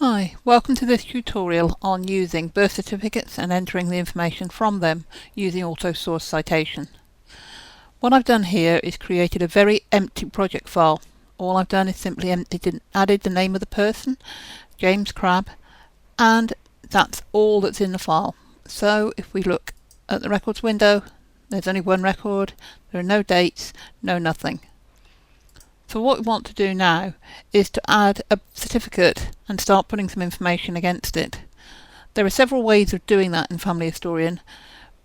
Hi, welcome to this tutorial on using birth certificates and entering the information from them using auto-source citation. What I've done here is created a very empty project file. All I've done is simply added the name of the person, James Crabb, and that's all that's in the file. So if we look at the records window, there's only one record, there are no dates, no nothing. So what we want to do now is to add a certificate and start putting some information against it. There are several ways of doing that in Family Historian,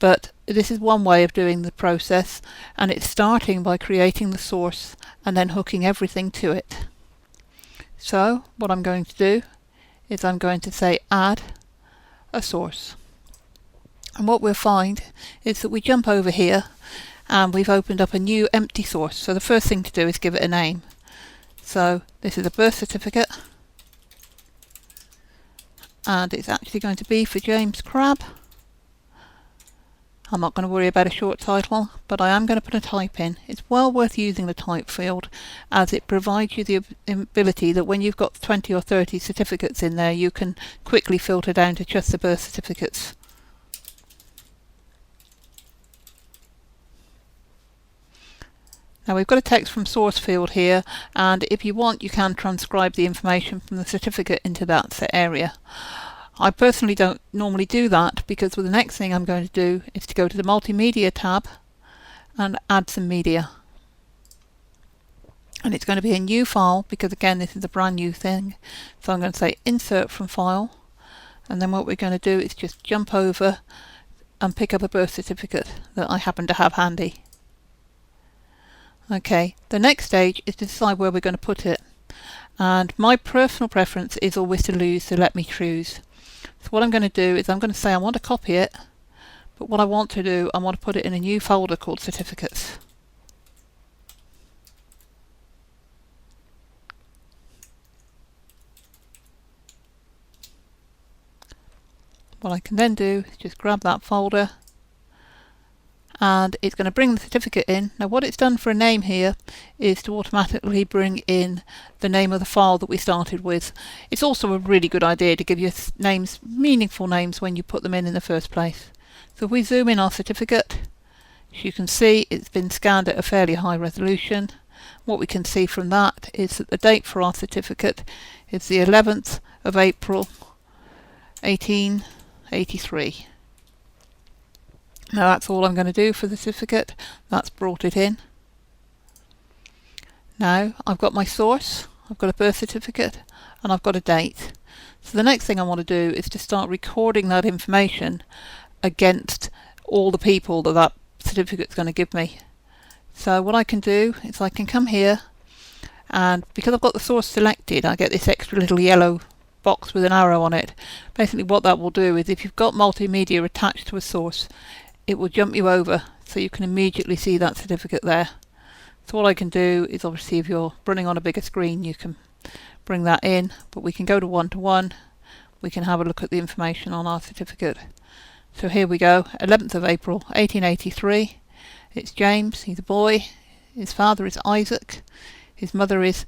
but this is one way of doing the process, and it's starting by creating the source and then hooking everything to it. So what I'm going to do is I'm going to say add a source. And what we'll find is that we jump over here and we've opened up a new empty source. So the first thing to do is give it a name. So this is a birth certificate, and it's actually going to be for James Crabb. I'm not going to worry about a short title, but I am going to put a type in. It's well worth using the type field, as it provides you the ability that when you've got 20 or 30 certificates in there, you can quickly filter down to just the birth certificates. Now we've got a text from source field here, and if you want you can transcribe the information from the certificate into that area. I personally don't normally do that because the next thing I'm going to do is to go to the multimedia tab and add some media. And it's going to be a new file because again this is a brand new thing. So I'm going to say insert from file, and then what we're going to do is just jump over and pick up a birth certificate that I happen to have handy. Okay, the next stage is to decide where we're going to put it, and my personal preference is always to use the let me choose. So what I'm going to do is I'm going to say I want to copy it, but what I want to do, I want to put it in a new folder called certificates. What I can then do is just grab that folder, and it's going to bring the certificate in. Now what it's done for a name here is to automatically bring in the name of the file that we started with. It's also a really good idea to give your names meaningful names when you put them in the first place. So if we zoom in our certificate, as you can see it's been scanned at a fairly high resolution. What we can see from that is that the date for our certificate is the 11th of April 1883. Now that's all I'm going to do for the certificate. That's brought it in. Now I've got my source, I've got a birth certificate, and I've got a date. So the next thing I want to do is to start recording that information against all the people that that certificate's going to give me. So what I can do is I can come here, and because I've got the source selected, I get this extra little yellow box with an arrow on it. Basically what that will do is if you've got multimedia attached to a source, it will jump you over so you can immediately see that certificate there. So what I can do is, obviously if you're running on a bigger screen you can bring that in, but we can go to one-to-one, we can have a look at the information on our certificate. So here we go, 11th of April 1883, it's James, he's a boy, his father is Isaac, his mother is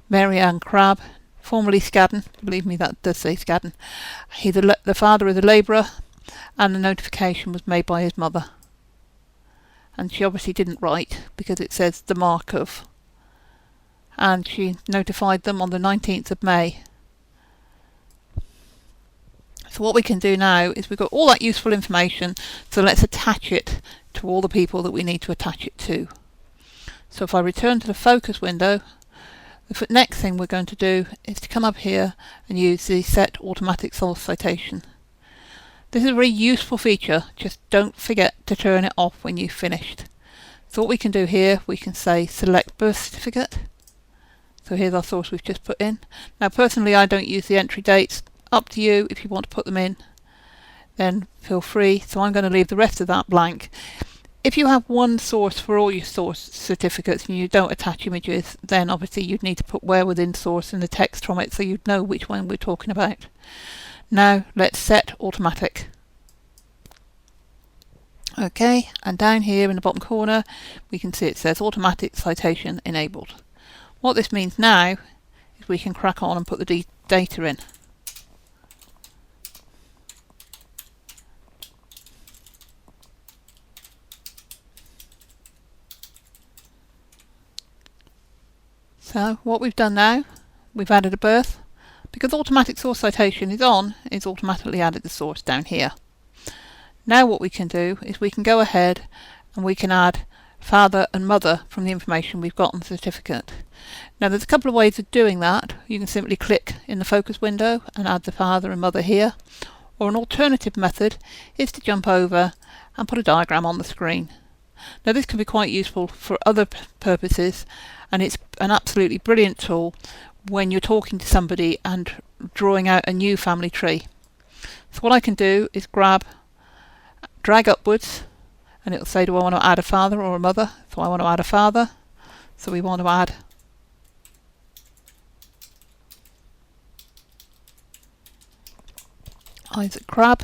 Mary Ann Crabb, formerly Scadden, believe me that does say Scadden. The father is a labourer, and the notification was made by his mother, and she obviously didn't write because it says the mark of, and she notified them on the 19th of May. So what we can do now is we've got all that useful information, so let's attach it to all the people that we need to attach it to. So if I return to the focus window, the next thing we're going to do is to come up here and use the set automatic source citation. This is a very useful feature, just don't forget to turn it off when you've finished. So what we can do here, we can say select birth certificate. So here's our source we've just put in. Now personally I don't use the entry dates, up to you. If you want to put them in then feel free, so I'm going to leave the rest of that blank. If you have one source for all your source certificates and you don't attach images, then obviously you'd need to put where within source and the text from it so you'd know which one we're talking about. Now let's set automatic. Okay, and down here in the bottom corner we can see it says automatic citation enabled. What this means now is we can crack on and put the data in. So what we've done now, we've added a birth. Because automatic source citation is on, it's automatically added the source down here. Now what we can do is we can go ahead and we can add father and mother from the information we've got on the certificate. Now there's a couple of ways of doing that. You can simply click in the focus window and add the father and mother here, or an alternative method is to jump over and put a diagram on the screen. Now this can be quite useful for other purposes, and it's an absolutely brilliant tool when you're talking to somebody and drawing out a new family tree. So what I can do is drag upwards, and it'll say, do I want to add a father or a mother? So I want to add a father, so we want to add Isaac Crabb.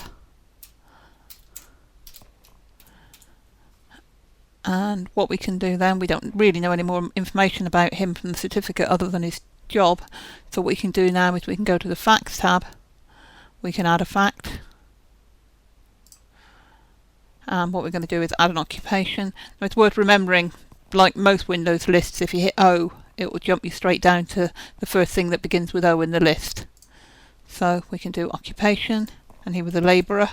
And what we can do then, we don't really know any more information about him from the certificate other than his job. So what we can do now is we can go to the Facts tab, we can add a fact, and what we're going to do is add an occupation. Now it's worth remembering, like most Windows lists, if you hit O, it will jump you straight down to the first thing that begins with O in the list. So we can do occupation, and he was a labourer,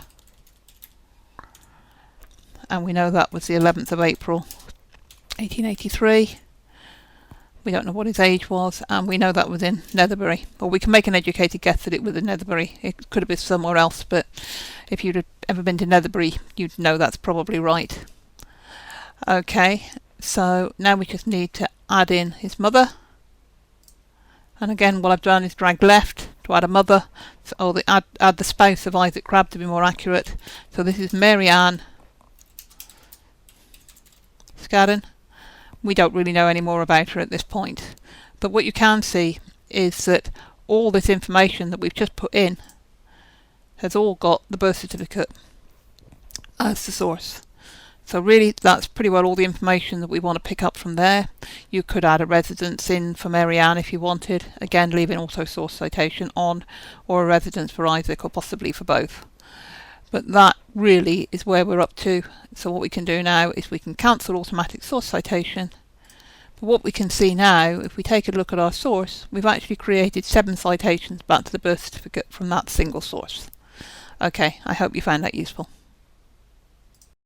and we know that was the 11th of April 1883. We don't know what his age was, and we know that was in Netherbury. Or we can make an educated guess that it was in Netherbury. It could have been somewhere else, but if you'd ever been to Netherbury, you'd know that's probably right. Okay, so now we just need to add in his mother. And again, what I've done is drag left to add a mother, or add the spouse of Isaac Crabb to be more accurate. So this is Mary Ann Scadden. We don't really know any more about her at this point, but what you can see is that all this information that we've just put in has all got the birth certificate as the source. So really that's pretty well all the information that we want to pick up from there. You could add a residence in for Mary Ann if you wanted, again leaving also source citation on, or a residence for Isaac, or possibly for both. But that really is where we're up to. So what we can do now is we can cancel automatic source citation. But what we can see now, if we take a look at our source, we've actually created 7 citations back to the birth certificate from that single source. Okay, I hope you found that useful.